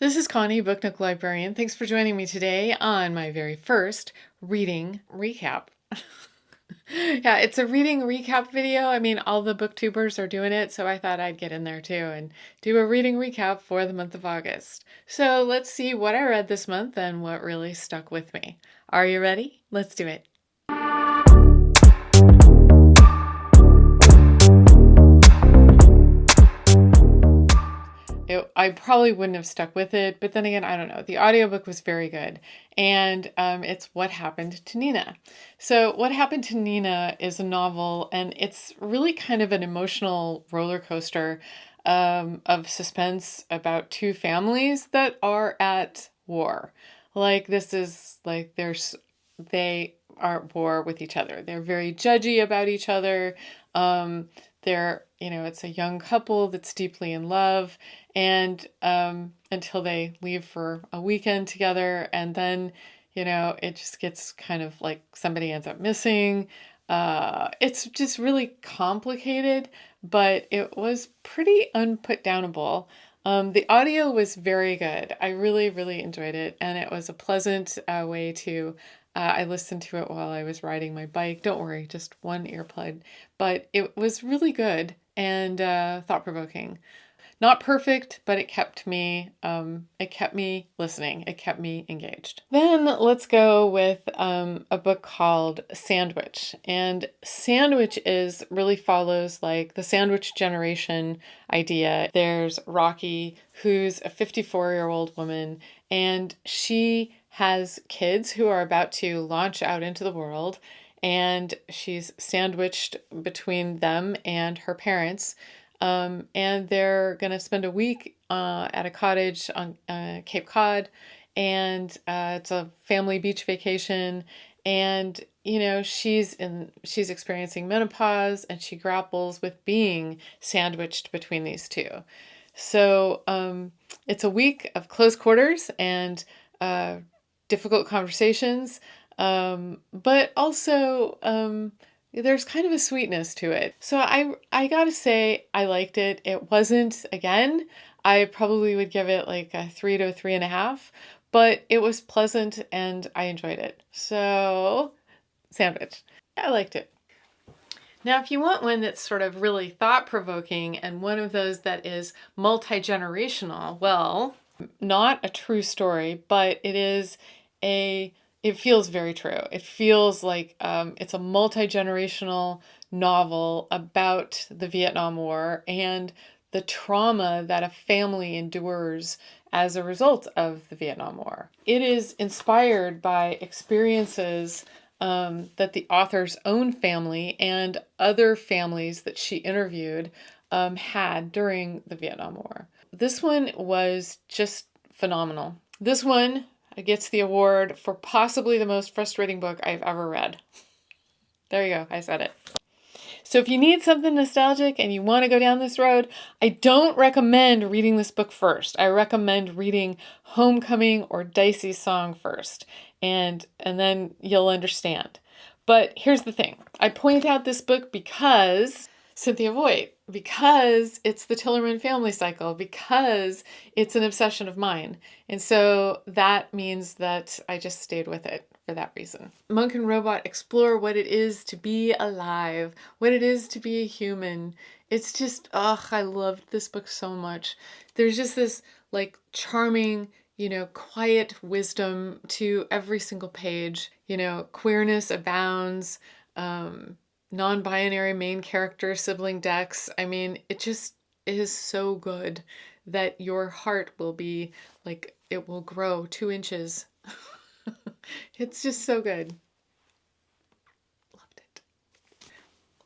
This is Connie, Book Nook Librarian. Thanks for joining me today on my very first reading recap. Yeah, it's a reading recap video. I mean, all the booktubers are doing it, so I thought I'd get in there too and do a reading recap for the month of August. So let's see what I read this month and what really stuck with me. Are you ready? Let's do it. I probably wouldn't have stuck with it, but then again, I don't know. The audiobook was very good, and it's What Happened to Nina. So What Happened to Nina is a novel, and it's really kind of an emotional roller coaster of suspense about two families that are at war. Like this is like they are at war with each other. They're very judgy about each other. It's a young couple that's deeply in love, and until they leave for a weekend together, and then it just gets kind of like somebody ends up missing. It's just really complicated, but it was pretty unputdownable. The audio was very good. I really, really enjoyed it, and it was a pleasant way to. I listened to it while I was riding my bike. Don't worry, just one earplug, but it was really good and thought-provoking. Not perfect, but it kept me listening. It kept me engaged. Then let's go with a book called Sandwich. And Sandwich really follows like the sandwich generation idea. There's Rocky, who's a 54-year-old woman, and she has kids who are about to launch out into the world, and she's sandwiched between them and her parents. And they're going to spend a week at a cottage on Cape Cod, and it's a family beach vacation. And she's experiencing menopause, and she grapples with being sandwiched between these two. So it's a week of close quarters and difficult conversations, but also there's kind of a sweetness to it. So I gotta say I liked it. It wasn't, again, I probably would give it like a 3 to a 3.5, but it was pleasant and I enjoyed it. So Sandwich, I liked it. Now, if you want one that's sort of really thought-provoking and one of those that is multi-generational, well, not a true story, but it feels very true. It feels like it's a multi-generational novel about the Vietnam War and the trauma that a family endures as a result of the Vietnam War. It is inspired by experiences that the author's own family and other families that she interviewed had during the Vietnam War. This one was just phenomenal. This one gets the award for possibly the most frustrating book I've ever read. There you go, I said it. So if you need something nostalgic and you want to go down this road, I don't recommend reading this book first. I recommend reading Homecoming or Dicey's Song first, and then you'll understand. But here's the thing. I point out this book because Cynthia Voigt, because it's the Tillerman family cycle, because it's an obsession of mine. And so that means that I just stayed with it for that reason. Monk and Robot explore what it is to be alive, what it is to be a human. It's just, I loved this book so much. There's just this like charming, quiet wisdom to every single page. Queerness abounds, non-binary main character sibling decks. I mean, it just is so good that your heart will be like, it will grow 2 inches. It's just so good. Loved it.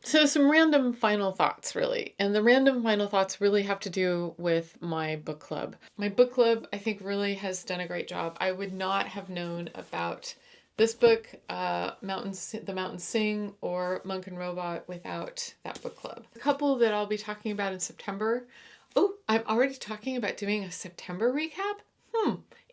So some random final thoughts, really. And the random final thoughts really have to do with my book club. My book club, I think, really has done a great job. I would not have known about this book, The Mountains Sing, or Monk and Robot without that book club. A couple that I'll be talking about in September. Oh, I'm already talking about doing a September recap?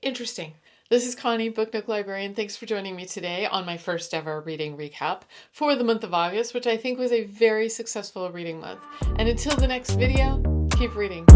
Interesting. This is Connie, Book Nook Librarian. Thanks for joining me today on my first ever reading recap for the month of August, which I think was a very successful reading month. And until the next video, keep reading.